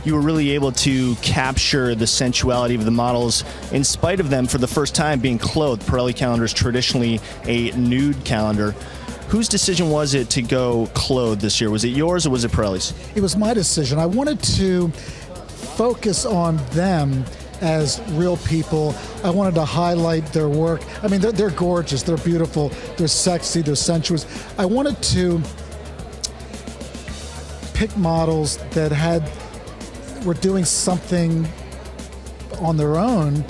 you were really able to capture the sensuality of the models in spite of them for the first time being clothed. Pirelli Calendar is traditionally a nude calendar. Whose decision was it to go clothed this year? Was it yours or was it Pirelli's? It was my decision. I wanted to focus on them as real people. I wanted to highlight their work. I mean, they're gorgeous, they're beautiful, they're sexy, they're sensuous. I wanted to pick models that were doing something on their own,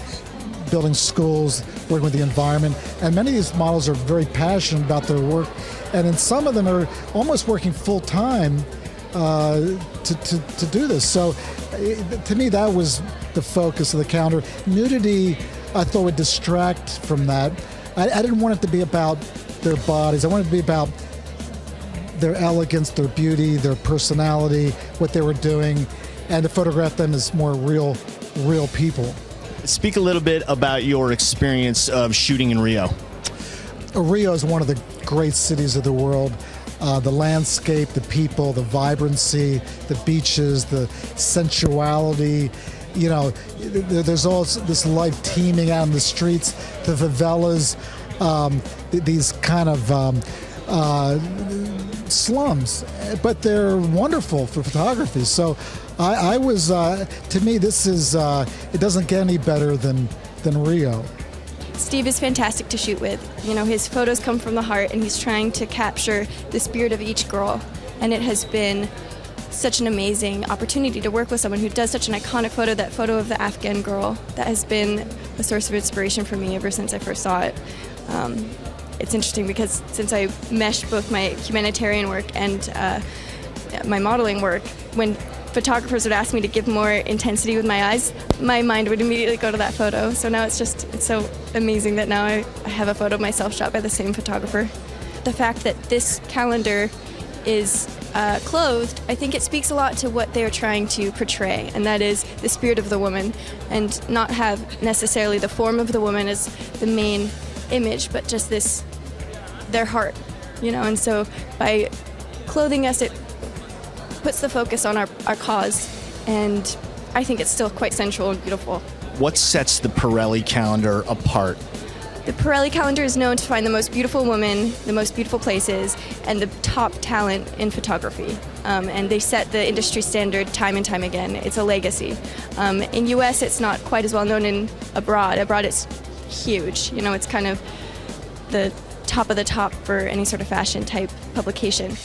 building schools, working with the environment, and many of these models are very passionate about their work, and in some of them are almost working full-time to do this. So to me, that was the focus of the calendar. Nudity, I thought, would distract from that. I didn't want it to be about their bodies. I wanted it to be about their elegance, their beauty, their personality, what they were doing, and to photograph them as more real people. Speak a little bit about your experience of shooting in Rio. Rio is one of the great cities of the world. The landscape, the people, the vibrancy, the beaches, the sensuality. You know, there's all this life teeming out in the streets, the favelas, these kind of slums, but they're wonderful for photography. So I was, to me, this is, it doesn't get any better than Rio. Steve is fantastic to shoot with. You know, his photos come from the heart, and he's trying to capture the spirit of each girl. And it has been such an amazing opportunity to work with someone who does such an iconic photo, that photo of the Afghan girl. That has been a source of inspiration for me ever since I first saw it. It's interesting because since I meshed both my humanitarian work and my modeling work, when photographers would ask me to give more intensity with my eyes, my mind would immediately go to that photo. So now it's so amazing that now I have a photo of myself shot by the same photographer. The fact that this calendar is clothed, I think it speaks a lot to what they're trying to portray, and that is the spirit of the woman, and not have necessarily the form of the woman as the main image, but just their heart, you know. And so by clothing us, it puts the focus on our cause, and I think it's still quite sensual and beautiful. What sets the Pirelli calendar apart? The Pirelli calendar is known to find the most beautiful women, the most beautiful places, and the top talent in photography. And they set the industry standard time and time again. It's a legacy. In US, it's not quite as well known in abroad. Abroad, it's huge. You know, it's kind of the top of the top for any sort of fashion type publication.